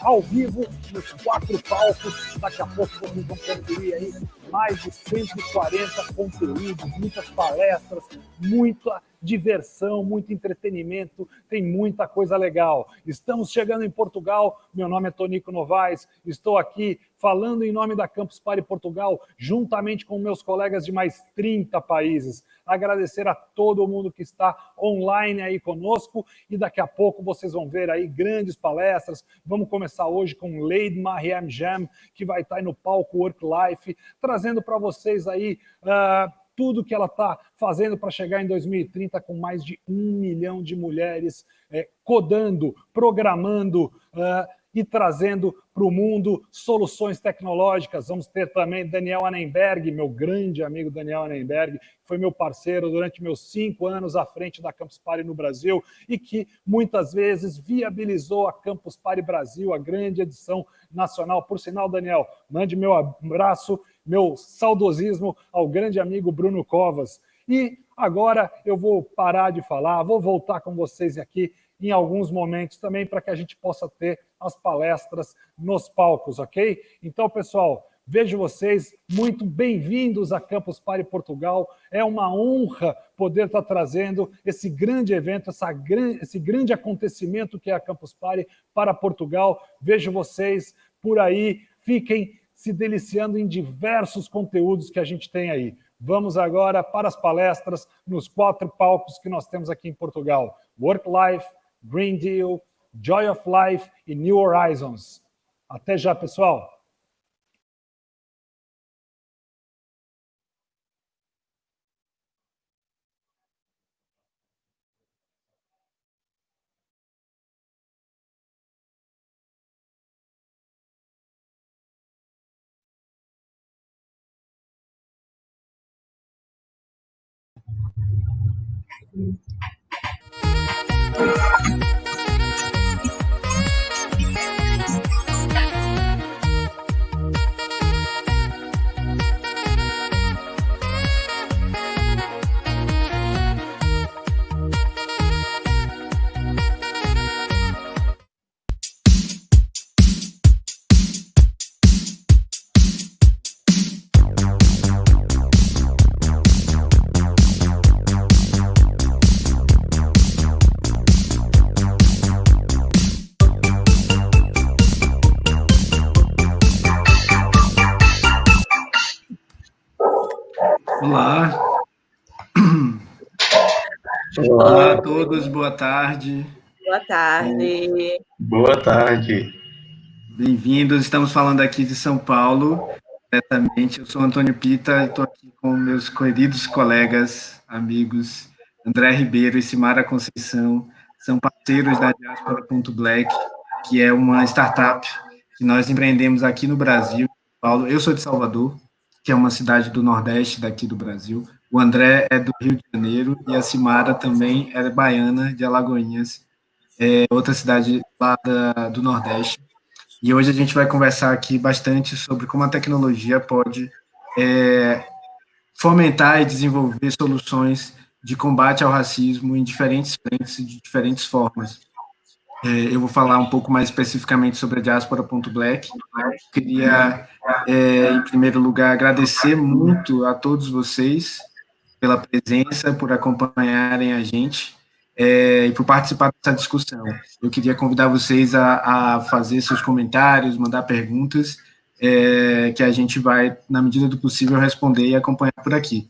ao vivo nos 4 palcos. Daqui a pouco vocês vão conferir aí mais de 140 conteúdos, muitas palestras, muita diversão, muito entretenimento, tem muita coisa legal. Estamos chegando em Portugal, meu nome é Tonico Novaes, estou aqui falando em nome da Campus Party Portugal, juntamente com meus colegas de mais 30 países. Agradecer a todo mundo que está online aí conosco e daqui a pouco vocês vão ver aí grandes palestras. Vamos começar hoje com Lady Mariam Jam, que vai estar aí no palco Work Life, trazendo para vocês aí tudo que ela está fazendo para chegar em 2030 com mais de 1 milhão de mulheres codando, programando e trazendo para o mundo soluções tecnológicas. Vamos ter também Daniel Annenberg, meu grande amigo Daniel Annenberg, que foi meu parceiro durante meus 5 anos à frente da Campus Party no Brasil e que muitas vezes viabilizou a Campus Party Brasil, a grande edição nacional. Por sinal, Daniel, mande meu abraço, meu saudosismo ao grande amigo Bruno Covas. E agora eu vou parar de falar, vou voltar com vocês aqui em alguns momentos também para que a gente possa ter as palestras nos palcos, ok? Então, pessoal, vejo vocês muito bem-vindos à Campus Party Portugal. É uma honra poder estar trazendo esse grande evento, esse grande acontecimento que é a Campus Party para Portugal. Vejo vocês por aí, fiquem se deliciando em diversos conteúdos que a gente tem aí. Vamos agora para as palestras nos 4 palcos que nós temos aqui em Portugal. Work Life, Green Deal, Joy of Life e New Horizons. Até já, pessoal! Olá. Olá a todos, boa tarde. Boa tarde. Boa tarde. Bem-vindos, estamos falando aqui de São Paulo, diretamente. Eu sou Antônio Pita e estou aqui com meus queridos colegas, amigos, André Ribeiro e Simara Conceição, são parceiros da Diaspora.black, que é uma startup que nós empreendemos aqui no Brasil, Paulo. Eu sou de Salvador, que é uma cidade do Nordeste daqui do Brasil. O André é do Rio de Janeiro e a Simara também é baiana, de Alagoinhas, outra cidade lá do Nordeste. E hoje a gente vai conversar aqui bastante sobre como a tecnologia pode fomentar e desenvolver soluções de combate ao racismo em diferentes frentes e de diferentes formas. Eu vou falar um pouco mais especificamente sobre a Diaspora.black. Queria, em primeiro lugar, agradecer muito a todos vocês pela presença, por acompanharem a gente e por participar dessa discussão. Eu queria convidar vocês a fazer seus comentários, mandar perguntas, que a gente vai, na medida do possível, responder e acompanhar por aqui.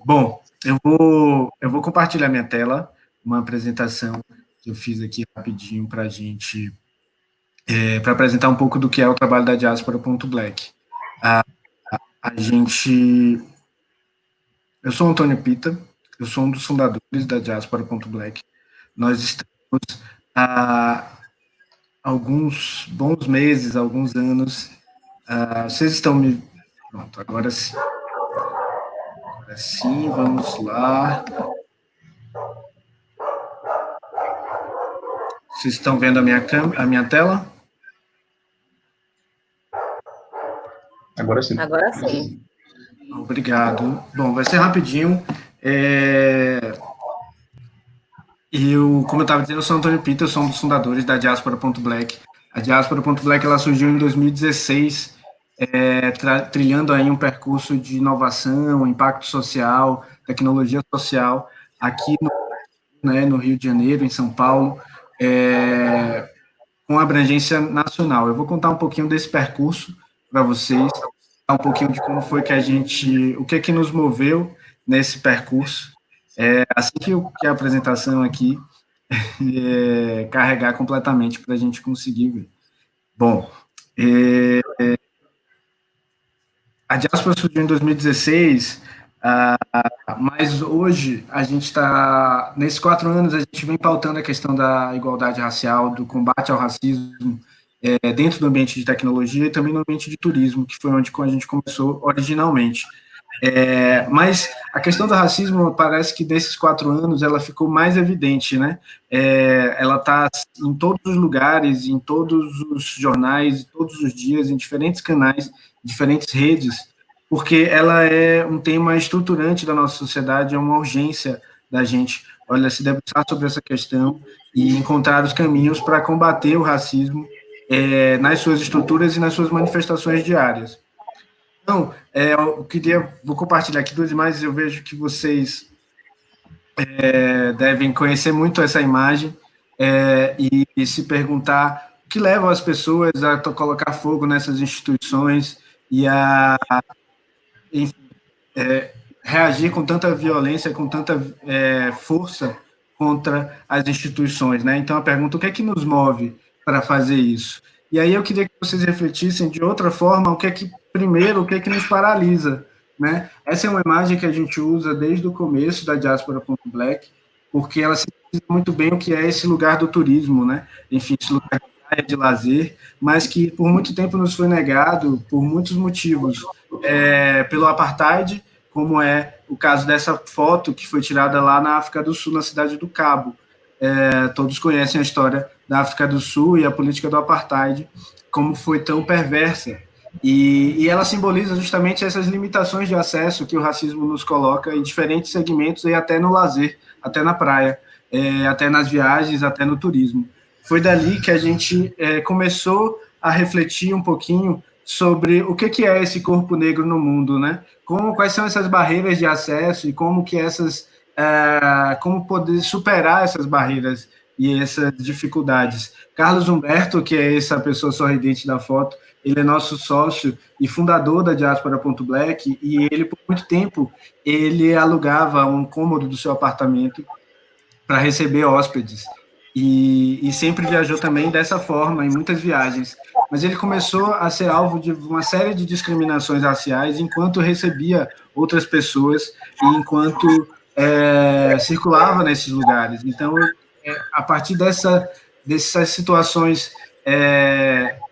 Bom, eu vou compartilhar minha tela, uma apresentação que eu fiz aqui rapidinho para a gente, para apresentar um pouco do que é o trabalho da Diaspora.black. Eu sou Antônio Pita, eu sou um dos fundadores da Diaspora.black. Nós estamos há alguns bons meses, alguns anos. Vocês estão me... Pronto, agora sim. Agora sim, vamos lá. Vocês estão vendo a minha tela? Agora sim. Agora sim. Obrigado. Bom, vai ser rapidinho. Como eu estava dizendo, eu sou Antônio Pita, eu sou um dos fundadores da Diaspora.black. A Diaspora.Black ela surgiu em 2016, trilhando aí um percurso de inovação, impacto social, tecnologia social, aqui no Rio de Janeiro, em São Paulo, com abrangência nacional. Eu vou contar um pouquinho desse percurso para vocês, um pouquinho de como foi que o que é que nos moveu nesse percurso, assim que a apresentação aqui carregar completamente para a gente conseguir ver. Bom, a Diaspora surgiu em 2016, mas hoje a gente está, nesses 4 anos, a gente vem pautando a questão da igualdade racial, do combate ao racismo, dentro do ambiente de tecnologia e também no ambiente de turismo, que foi onde a gente começou originalmente. Mas a questão do racismo parece que nesses 4 anos ela ficou mais evidente, né? Ela está em todos os lugares, em todos os jornais, todos os dias, em diferentes canais, diferentes redes, porque ela é um tema estruturante da nossa sociedade, é uma urgência da gente, olha, se debruçar sobre essa questão e encontrar os caminhos para combater o racismo nas suas estruturas e nas suas manifestações diárias. Então, vou compartilhar aqui 2 imagens, eu vejo que vocês devem conhecer muito essa imagem e se perguntar o que leva as pessoas a colocar fogo nessas instituições e a reagir com tanta violência, com tanta força contra as instituições, né? Então, a pergunta, o que é que nos move para fazer isso? E aí eu queria que vocês refletissem de outra forma, o que é que nos paralisa, né? Essa é uma imagem que a gente usa desde o começo da Diaspora.Black, porque ela sintetiza muito bem o que é esse lugar do turismo, né? Enfim, esse lugar de lazer, mas que por muito tempo nos foi negado por muitos motivos, pelo apartheid, como é o caso dessa foto que foi tirada lá na África do Sul, na cidade do Cabo. Todos conhecem a história da África do Sul e a política do apartheid, como foi tão perversa. E ela simboliza justamente essas limitações de acesso que o racismo nos coloca em diferentes segmentos e até no lazer, até na praia, até nas viagens, até no turismo. Foi dali que a gente começou a refletir um pouquinho sobre o que é esse corpo negro no mundo, né? Quais são essas barreiras de acesso e como poder superar essas barreiras e essas dificuldades. Carlos Humberto, que é essa pessoa sorridente da foto, ele é nosso sócio e fundador da Diaspora.Black, e ele, por muito tempo, ele alugava um cômodo do seu apartamento para receber hóspedes, e sempre viajou também dessa forma, em muitas viagens. Mas ele começou a ser alvo de uma série de discriminações raciais enquanto recebia outras pessoas e enquanto circulava nesses lugares. Então, a partir dessas situações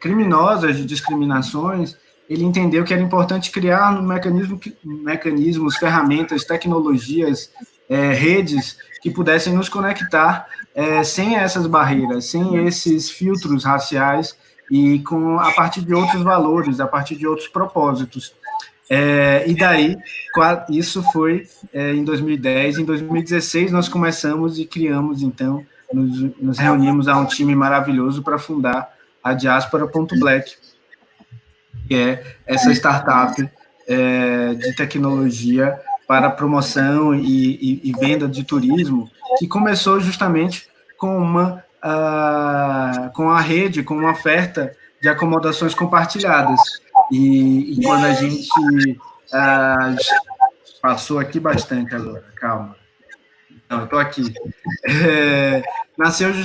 criminosas de discriminações, ele entendeu que era importante criar mecanismos, ferramentas, tecnologias, redes que pudessem nos conectar sem essas barreiras, sem esses filtros raciais e a partir de outros valores, a partir de outros propósitos. E daí, isso foi em 2010. Em 2016, nós começamos e criamos, então, nos reunimos a um time maravilhoso para fundar a Diaspora.Black, que é essa startup de tecnologia para promoção e venda de turismo, que começou justamente com a rede, com uma oferta de acomodações compartilhadas. E quando a gente passou aqui bastante agora, calma. Não, eu estou aqui.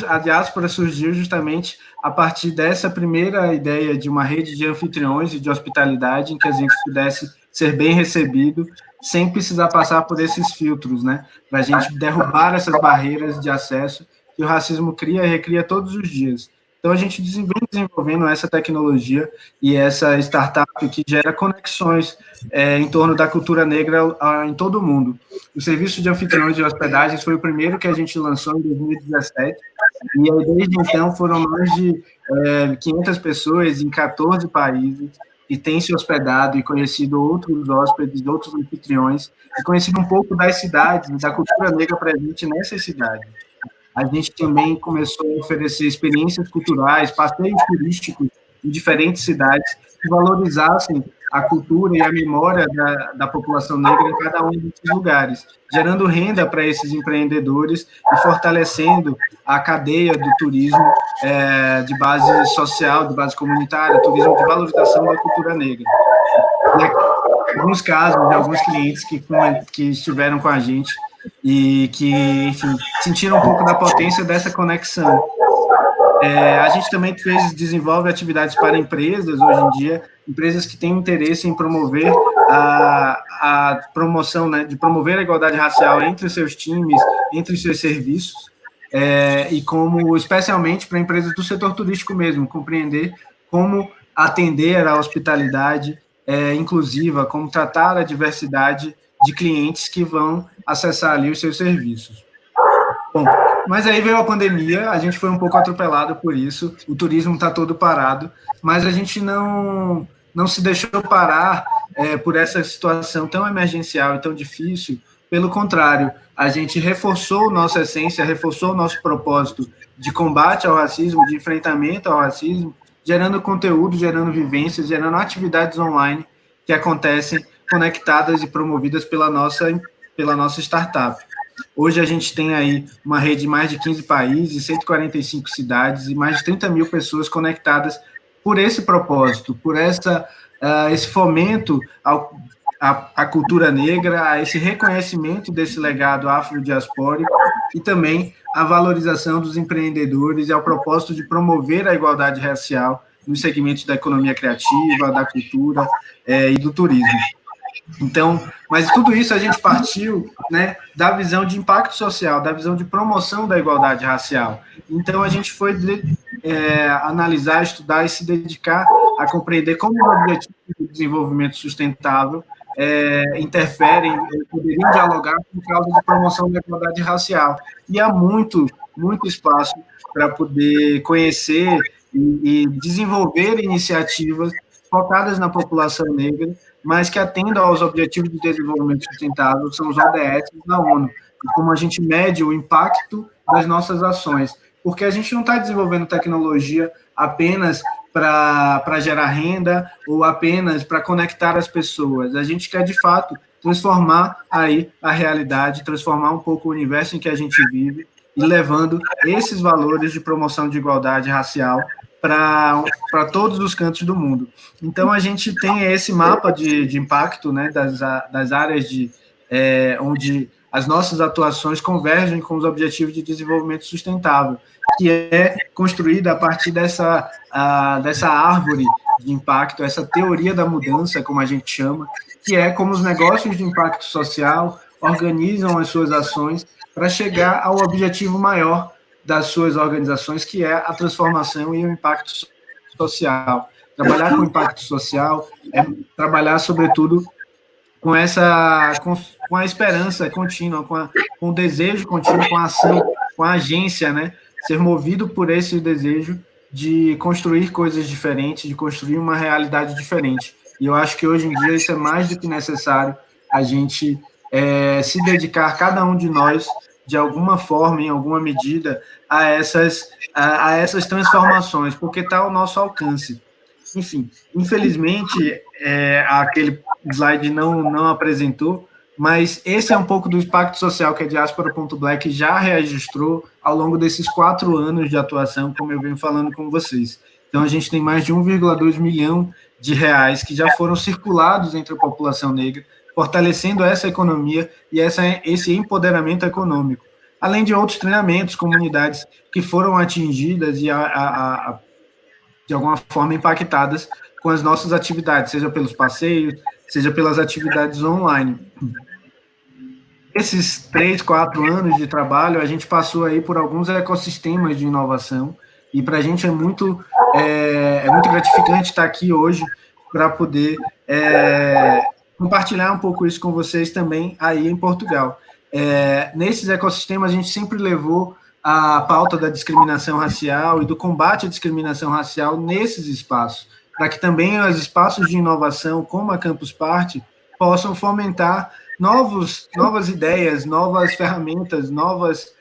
A Diaspora surgiu justamente a partir dessa primeira ideia de uma rede de anfitriões e de hospitalidade em que a gente pudesse ser bem recebido sem precisar passar por esses filtros, né? Para a gente derrubar essas barreiras de acesso que o racismo cria e recria todos os dias. Então, a gente vem desenvolvendo essa tecnologia e essa startup que gera conexões em torno da cultura negra em todo o mundo. O serviço de anfitriões de hospedagens foi o primeiro que a gente lançou em 2017, e aí, desde então foram mais de 500 pessoas em 14 países que têm se hospedado e conhecido outros hóspedes, outros anfitriões, e conhecido um pouco das cidades, da cultura negra presente nessas cidades. a gente também começou a oferecer experiências culturais, passeios turísticos em diferentes cidades que valorizassem a cultura e a memória da população negra em cada um desses lugares, gerando renda para esses empreendedores e fortalecendo a cadeia do turismo de base social, de base comunitária, turismo de valorização da cultura negra. E alguns casos de alguns clientes que estiveram com a gente e que, enfim, sentiram um pouco da potência dessa conexão. A gente também desenvolve atividades para empresas, hoje em dia, empresas que têm interesse em promover a promoção, né, de promover a igualdade racial entre os seus times, entre os seus serviços, e como, especialmente para empresas do setor turístico mesmo, compreender como atender a hospitalidade inclusiva, como tratar a diversidade de clientes que vão acessar ali os seus serviços. Bom, mas aí veio a pandemia, a gente foi um pouco atropelado por isso, o turismo está todo parado, mas a gente não se deixou parar por essa situação tão emergencial e tão difícil. Pelo contrário, a gente reforçou nossa essência, reforçou nosso propósito de combate ao racismo, de enfrentamento ao racismo, gerando conteúdo, gerando vivências, gerando atividades online que acontecem conectadas e promovidas pela nossa startup. Hoje a gente tem aí uma rede de mais de 15 países, 145 cidades e mais de 30 mil pessoas conectadas por esse propósito, por esse fomento à cultura negra, a esse reconhecimento desse legado afrodiaspórico e também a valorização dos empreendedores e ao propósito de promover a igualdade racial nos segmentos da economia criativa, da cultura e do turismo. Então, mas tudo isso a gente partiu, né, da visão de impacto social, da visão de promoção da igualdade racial. Então, a gente foi analisar, estudar e se dedicar a compreender como os objetivos do desenvolvimento sustentável interferem, poderiam dialogar com causa de promoção da igualdade racial. E há muito espaço para poder conhecer e desenvolver iniciativas focadas na população negra, mas que atendam aos Objetivos de Desenvolvimento Sustentável, são os ODS da ONU, e como a gente mede o impacto das nossas ações, porque a gente não está desenvolvendo tecnologia apenas para gerar renda ou apenas para conectar as pessoas, a gente quer, de fato, transformar aí a realidade, transformar um pouco o universo em que a gente vive e levando esses valores de promoção de igualdade racial para todos os cantos do mundo. Então, a gente tem esse mapa de impacto, né, das áreas onde as nossas atuações convergem com os Objetivos de Desenvolvimento Sustentável, que é construída a partir dessa árvore de impacto, essa teoria da mudança, como a gente chama, que é como os negócios de impacto social organizam as suas ações para chegar ao objetivo maior das suas organizações, que é a transformação e o impacto social. Trabalhar com impacto social é trabalhar, sobretudo, com a esperança contínua, com o desejo contínuo, com a ação, com a agência, né? Ser movido por esse desejo de construir coisas diferentes, de construir uma realidade diferente. E eu acho que hoje em dia isso é mais do que necessário, a gente se dedicar, cada um de nós, de alguma forma, em alguma medida, a essas transformações, porque está ao nosso alcance. Enfim, infelizmente, aquele slide não apresentou, mas esse é um pouco do impacto social que a Diaspora.Black já registrou ao longo desses 4 anos de atuação, como eu venho falando com vocês. Então, a gente tem mais de 1,2 milhão de reais que já foram circulados entre a população negra, fortalecendo essa economia e esse empoderamento econômico, além de outros treinamentos, comunidades que foram atingidas e, de alguma forma, impactadas com as nossas atividades, seja pelos passeios, seja pelas atividades online. Esses 3, 4 anos de trabalho, a gente passou aí por alguns ecossistemas de inovação, e para a gente é muito gratificante estar aqui hoje para poder compartilhar um pouco isso com vocês também aí em Portugal. Nesses ecossistemas, a gente sempre levou a pauta da discriminação racial e do combate à discriminação racial nesses espaços, para que também os espaços de inovação, como a Campus Party, possam fomentar novas ideias, novas ferramentas, novas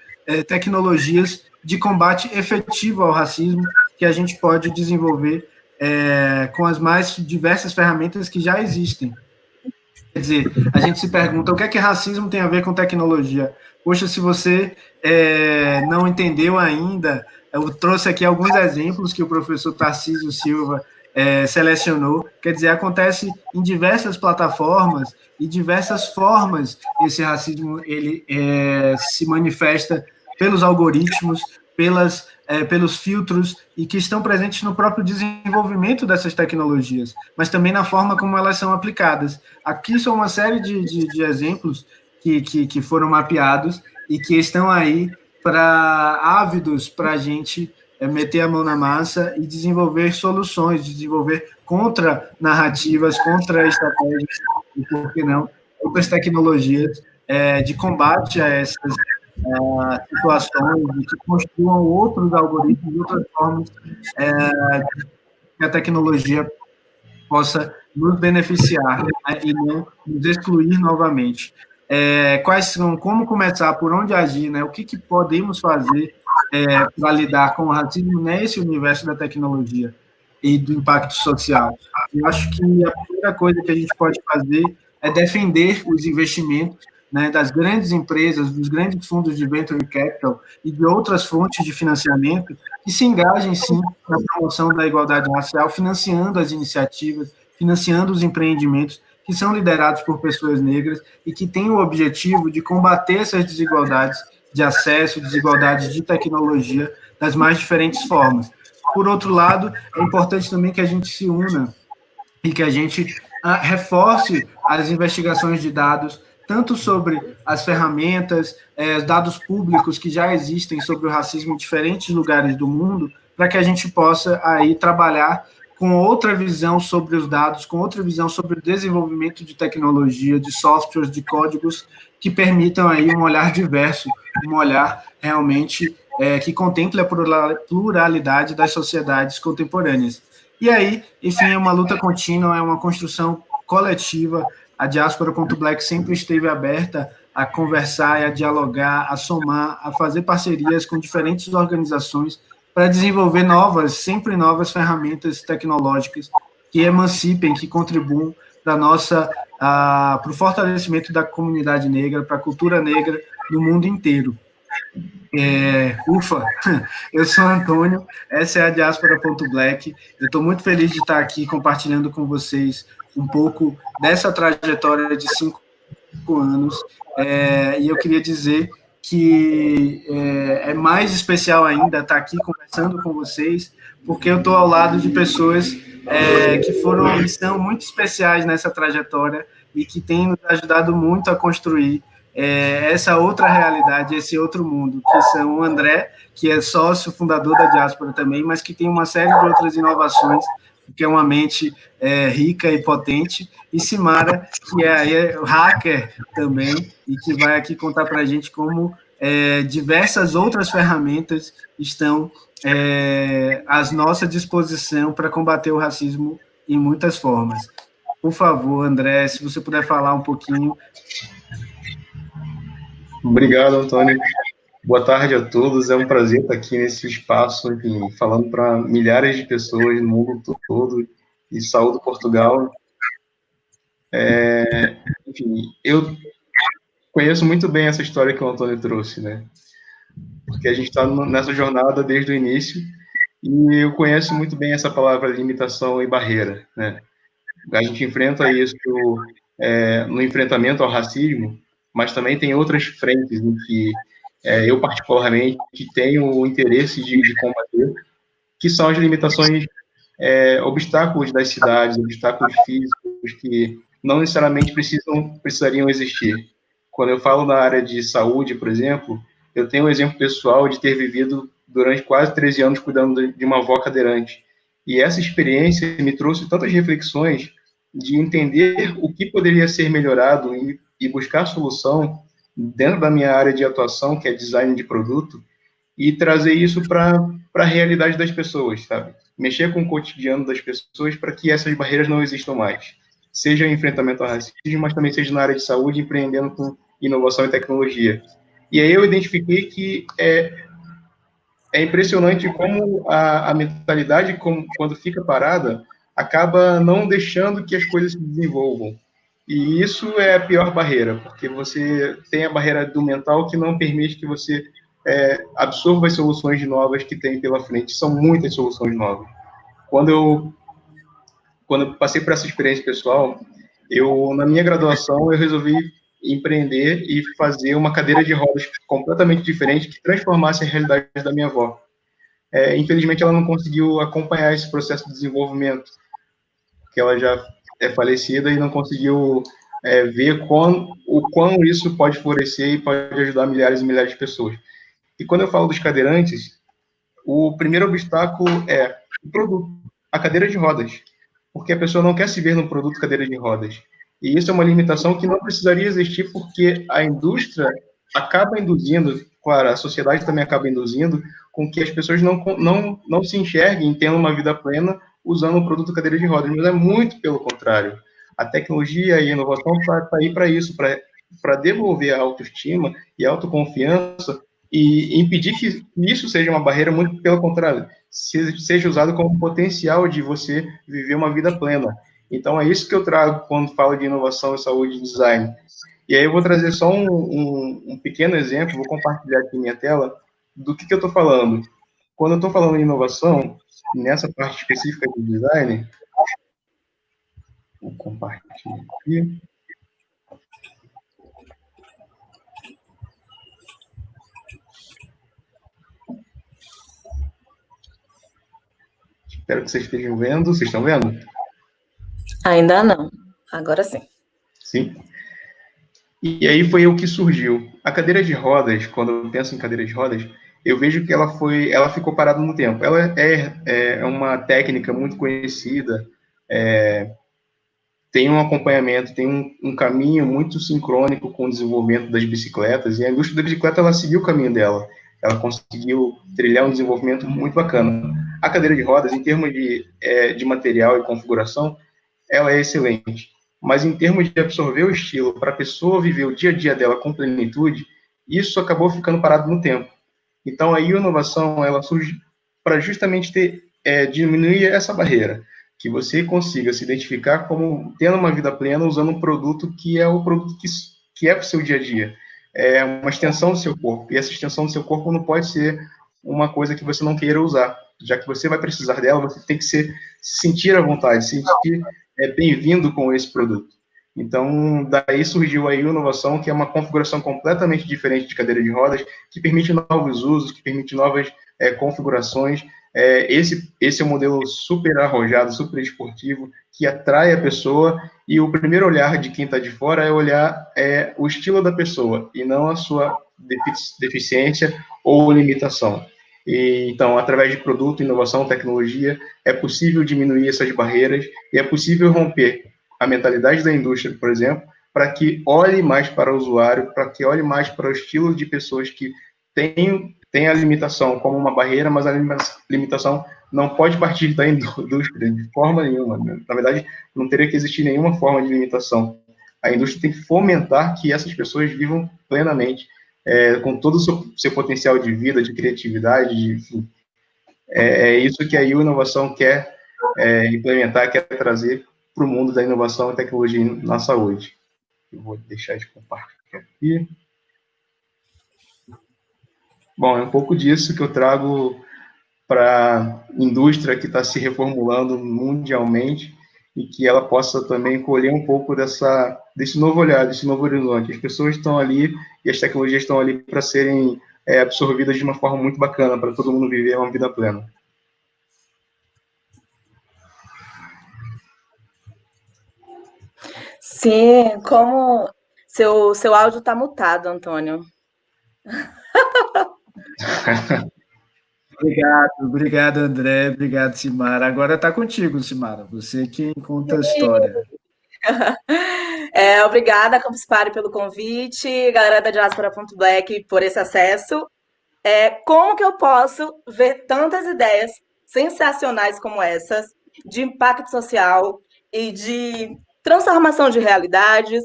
tecnologias de combate efetivo ao racismo que a gente pode desenvolver com as mais diversas ferramentas que já existem. Quer dizer, a gente se pergunta o que é que racismo tem a ver com tecnologia? Poxa, se você não entendeu ainda, eu trouxe aqui alguns exemplos que o professor Tarcísio Silva selecionou. Quer dizer, acontece em diversas plataformas e diversas formas esse racismo ele se manifesta pelos algoritmos, pelos filtros e que estão presentes no próprio desenvolvimento dessas tecnologias, mas também na forma como elas são aplicadas. Aqui são uma série de exemplos que foram mapeados e que estão aí ávidos para a gente meter a mão na massa e desenvolver soluções, desenvolver contra-narrativas, contra-estratégias, e, por que não, outras tecnologias de combate a essas situações, de que construam outros algoritmos, outras formas que a tecnologia possa nos beneficiar e não nos excluir novamente. Como começar, por onde agir, né? O que podemos fazer para lidar com o racismo nesse universo da tecnologia e do impacto social? Eu acho que a primeira coisa que a gente pode fazer é defender os investimentos, né, das grandes empresas, dos grandes fundos de venture capital e de outras fontes de financiamento que se engajem, sim, na promoção da igualdade racial, financiando as iniciativas, financiando os empreendimentos que são liderados por pessoas negras e que têm o objetivo de combater essas desigualdades de acesso, desigualdades de tecnologia das mais diferentes formas. Por outro lado, é importante também que a gente se una e que a gente reforce as investigações de dados, tanto sobre as ferramentas, dados públicos que já existem sobre o racismo em diferentes lugares do mundo, para que a gente possa aí trabalhar com outra visão sobre os dados, com outra visão sobre o desenvolvimento de tecnologia, de softwares, de códigos que permitam aí um olhar diverso, um olhar realmente que contemple a pluralidade das sociedades contemporâneas. E aí, enfim, é uma luta contínua, é uma construção coletiva. A Diaspora.Black sempre esteve aberta a conversar, a dialogar, a somar, a fazer parcerias com diferentes organizações para desenvolver sempre novas ferramentas tecnológicas que emancipem, que contribuam para o fortalecimento da comunidade negra, para a cultura negra no mundo inteiro. Eu sou Antônio, essa é a Diaspora.Black. Eu estou muito feliz de estar aqui compartilhando com vocês um pouco dessa trajetória de 5 anos, e eu queria dizer que é mais especial ainda estar aqui conversando com vocês, porque eu estou ao lado de pessoas que são muito especiais nessa trajetória e que têm nos ajudado muito a construir essa outra realidade, esse outro mundo, que são o André, que é sócio fundador da Diaspora também, mas que tem uma série de outras inovações, que é uma mente rica e potente, e Simara, que é hacker também, e que vai aqui contar para a gente como diversas outras ferramentas estão à nossa disposição para combater o racismo em muitas formas. Por favor, André, se você puder falar um pouquinho. Obrigado, Antônio. Boa tarde a todos. É um prazer estar aqui nesse espaço, enfim, falando para milhares de pessoas no mundo todo, e saúdo Portugal. Enfim, eu conheço muito bem essa história que o Antônio trouxe, né? Porque a gente está nessa jornada desde o início, e eu conheço muito bem essa palavra limitação e barreira, né? A gente enfrenta isso no enfrentamento ao racismo, mas também tem outras frentes em que eu, particularmente, tenho o interesse de combater, que são as limitações, obstáculos das cidades, obstáculos físicos que não necessariamente precisariam existir. Quando eu falo na área de saúde, por exemplo, eu tenho um exemplo pessoal de ter vivido durante quase 13 anos cuidando de uma avó cadeirante. E essa experiência me trouxe tantas reflexões de entender o que poderia ser melhorado e buscar solução dentro da minha área de atuação, que é design de produto, e trazer isso para a realidade das pessoas, sabe? Mexer com o cotidiano das pessoas para que essas barreiras não existam mais. Seja em enfrentamento ao racismo, mas também seja na área de saúde, empreendendo com inovação e tecnologia. E aí eu identifiquei que é impressionante como a mentalidade, quando fica parada, acaba não deixando que as coisas se desenvolvam. E isso é a pior barreira, porque você tem a barreira do mental que não permite que você absorva as soluções novas que tem pela frente. São muitas soluções novas. Quando eu passei por essa experiência pessoal, na minha graduação, eu resolvi empreender e fazer uma cadeira de rodas completamente diferente que transformasse a realidade da minha avó. Infelizmente, ela não conseguiu acompanhar esse processo de desenvolvimento, porque ela já é falecida e não conseguiu ver o quão isso pode florescer e pode ajudar milhares e milhares de pessoas. E quando eu falo dos cadeirantes, o primeiro obstáculo é o produto, a cadeira de rodas, porque a pessoa não quer se ver no produto cadeira de rodas. E isso é uma limitação que não precisaria existir, porque a indústria acaba induzindo, claro, a sociedade também acaba induzindo, com que as pessoas não se enxerguem tendo uma vida plena usando o produto cadeira de rodas, mas é muito pelo contrário. A tecnologia e a inovação está aí para isso, para devolver a autoestima e a autoconfiança e impedir que isso seja uma barreira, muito pelo contrário, seja usado como potencial de você viver uma vida plena. Então, é isso que eu trago quando falo de inovação, saúde e design. E aí eu vou trazer só um pequeno exemplo, vou compartilhar aqui minha tela, do que eu estou falando. Quando eu estou falando de inovação, nessa parte específica de design, vou compartilhar aqui. Espero que vocês estejam vendo. Vocês estão vendo? Ainda não. Agora sim. Sim. E aí foi o que surgiu. A cadeira de rodas, quando eu penso em cadeira de rodas, eu vejo que ela ficou parada no tempo. Ela é uma técnica muito conhecida, tem um acompanhamento, tem um caminho muito sincrônico com o desenvolvimento das bicicletas, e a indústria da bicicleta, ela seguiu o caminho dela. Ela conseguiu trilhar um desenvolvimento muito bacana. A cadeira de rodas, em termos de material e configuração, ela é excelente. Mas em termos de absorver o estilo, para a pessoa viver o dia a dia dela com plenitude, isso acabou ficando parado no tempo. Então, a inovação, ela surge para justamente diminuir essa barreira, que você consiga se identificar como tendo uma vida plena usando um produto que é o produto que é para o seu dia a dia. É uma extensão do seu corpo, e essa extensão do seu corpo não pode ser uma coisa que você não queira usar. Já que você vai precisar dela, você tem que se sentir à vontade, se sentir bem-vindo com esse produto. Então, daí surgiu aí a inovação, que é uma configuração completamente diferente de cadeira de rodas, que permite novos usos, que permite novas configurações. Esse é um modelo super arrojado, super esportivo, que atrai a pessoa, e o primeiro olhar de quem está de fora é olhar o estilo da pessoa, e não a sua deficiência ou limitação. Então, através de produto, inovação, tecnologia, é possível diminuir essas barreiras e é possível romper a mentalidade da indústria, por exemplo, para que olhe mais para o usuário, para que olhe mais para o estilo de pessoas que têm a limitação como uma barreira, mas a limitação não pode partir da indústria de forma nenhuma. Na verdade, não teria que existir nenhuma forma de limitação. A indústria tem que fomentar que essas pessoas vivam plenamente, com todo o seu potencial de vida, de criatividade, enfim. É isso que a inovação quer implementar, quer trazer para o mundo da inovação e tecnologia na saúde. Eu vou deixar de compartilhar aqui. Bom, é um pouco disso que eu trago para a indústria que está se reformulando mundialmente e que ela possa também colher um pouco desse novo olhar, desse novo horizonte. As pessoas estão ali e as tecnologias estão ali para serem absorvidas de uma forma muito bacana, para todo mundo viver uma vida plena. Sim, como seu áudio está mutado, Antônio. Obrigado, André, obrigado, Simara. Agora está contigo, Simara, você que conta a história. Obrigada, Campus Party, pelo convite, galera da Diaspora.black por esse acesso. Como que eu posso ver tantas ideias sensacionais como essas, de impacto social e de transformação de realidades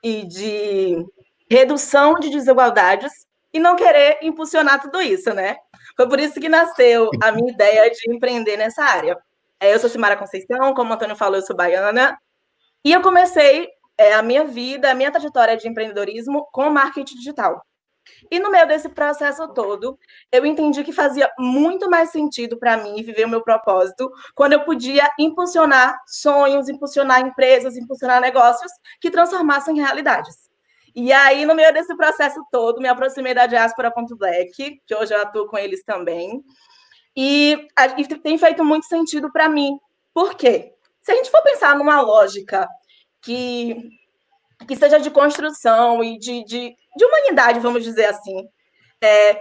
e de redução de desigualdades e não querer impulsionar tudo isso, né? Foi por isso que nasceu a minha ideia de empreender nessa área. Eu sou Simara Conceição, como o Antônio falou, eu sou baiana, e eu comecei a minha vida, a minha trajetória de empreendedorismo com marketing digital. E no meio desse processo todo, eu entendi que fazia muito mais sentido para mim viver o meu propósito quando eu podia impulsionar sonhos, impulsionar empresas, impulsionar negócios que transformassem em realidades. E aí, no meio desse processo todo, me aproximei da Diaspora.Black, que hoje eu atuo com eles também, e tem feito muito sentido para mim. Por quê? Se a gente for pensar numa lógica que seja de construção e de humanidade, vamos dizer assim,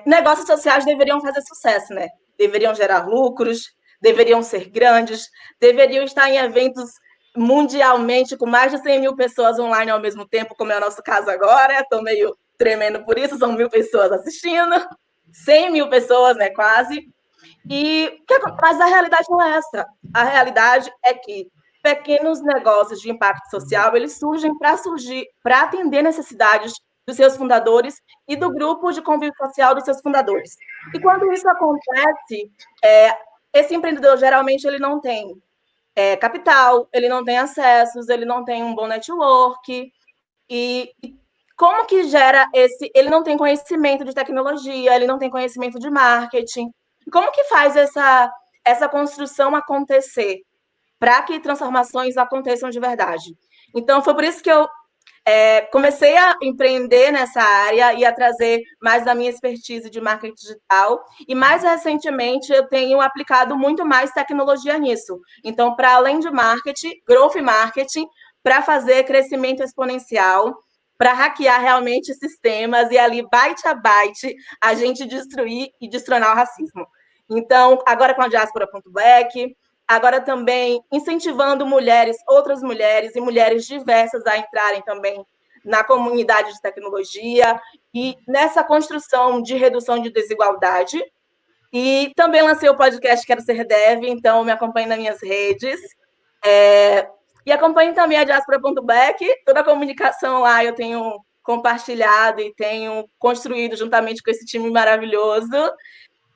negócios sociais deveriam fazer sucesso, né? Deveriam gerar lucros, deveriam ser grandes, deveriam estar em eventos mundialmente com mais de 100 mil pessoas online ao mesmo tempo, como é o nosso caso agora. Estou meio tremendo por isso, são 1.000 pessoas assistindo, 100 mil pessoas, né, quase. Mas a realidade não é essa. A realidade é que pequenos negócios de impacto social, eles surgem para atender necessidades dos seus fundadores e do grupo de convívio social dos seus fundadores. E quando isso acontece, esse empreendedor, geralmente, ele não tem capital, ele não tem acessos, ele não tem um bom network, e como que gera ele não tem conhecimento de tecnologia, ele não tem conhecimento de marketing. Como que faz essa construção acontecer para que transformações aconteçam de verdade? Então, foi por isso que eu comecei a empreender nessa área e a trazer mais da minha expertise de marketing digital. E, mais recentemente, eu tenho aplicado muito mais tecnologia nisso. Então, para além de marketing, growth marketing, para fazer crescimento exponencial, para hackear realmente sistemas e ali, byte a byte, a gente destruir e destronar o racismo. Então, agora com a Diaspora.Black, agora também incentivando mulheres, outras mulheres e mulheres diversas a entrarem também na comunidade de tecnologia e nessa construção de redução de desigualdade. E também lancei o podcast Quero Ser Dev, então me acompanhe nas minhas redes. E acompanhe também a Diaspora.Black, toda a comunicação lá eu tenho compartilhado e tenho construído juntamente com esse time maravilhoso.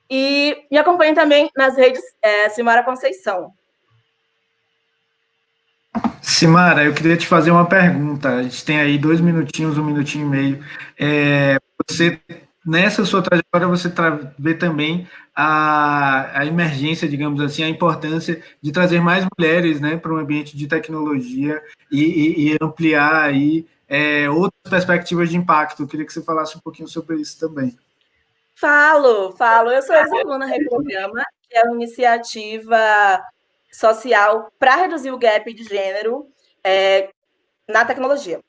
E me acompanhe também nas redes Simara Conceição. Simara, eu queria te fazer uma pergunta. A gente tem aí 2 minutinhos, 1 minutinho e meio. Você, nessa sua trajetória, você vê também a emergência, digamos assim, a importância de trazer mais mulheres, né, para o ambiente de tecnologia e ampliar aí outras perspectivas de impacto. Eu queria que você falasse um pouquinho sobre isso também. Falo. Eu sou ex-aluna Reprograma, que é uma iniciativa social para reduzir o gap de gênero na tecnologia.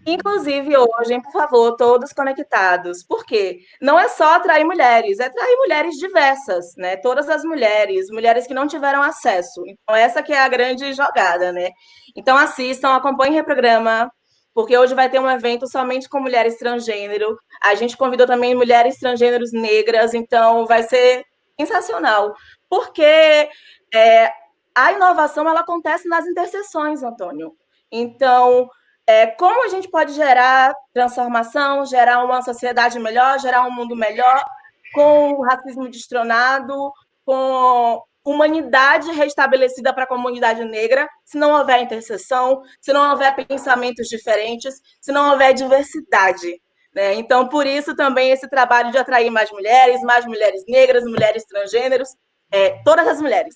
Inclusive, hoje, por favor, todos conectados. Por quê? Não é só atrair mulheres, é atrair mulheres diversas, né? Todas as mulheres que não tiveram acesso. Então, essa que é a grande jogada, né? Então, assistam, acompanhem o Reprograma, porque hoje vai ter um evento somente com mulheres transgênero. A gente convidou também mulheres transgêneros negras, então vai ser sensacional. Porque a inovação, ela acontece nas interseções, Antônio. Então, como a gente pode gerar transformação, gerar uma sociedade melhor, gerar um mundo melhor, com o racismo destronado, com humanidade restabelecida para a comunidade negra, se não houver interseção, se não houver pensamentos diferentes, se não houver diversidade, né? Então, por isso também esse trabalho de atrair mais mulheres negras, mulheres transgêneros, todas as mulheres.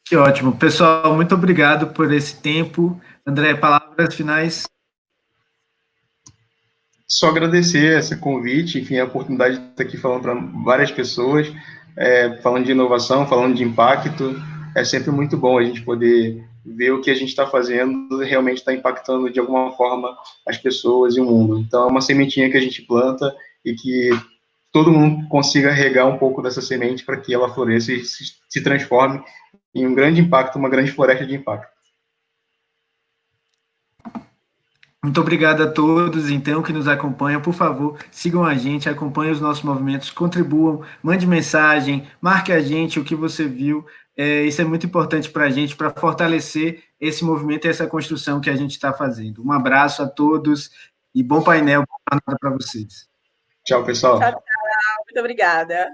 Que ótimo. Pessoal, muito obrigado por esse tempo. André, palavras finais? Só agradecer esse convite, enfim, a oportunidade de estar aqui falando para várias pessoas, falando de inovação, falando de impacto. É sempre muito bom a gente poder ver o que a gente está fazendo realmente está impactando de alguma forma as pessoas e o mundo. Então, é uma sementinha que a gente planta e que todo mundo consiga regar um pouco dessa semente para que ela floresça e se transforme em um grande impacto, uma grande floresta de impacto. Muito obrigado a todos, então, que nos acompanham. Por favor, sigam a gente, acompanhem os nossos movimentos, contribuam, mande mensagem, marque a gente o que você viu. Isso é muito importante para a gente, para fortalecer esse movimento e essa construção que a gente está fazendo. Um abraço a todos E bom painel, boa jornada para vocês. Tchau, pessoal. Tchau, tchau. Muito obrigada.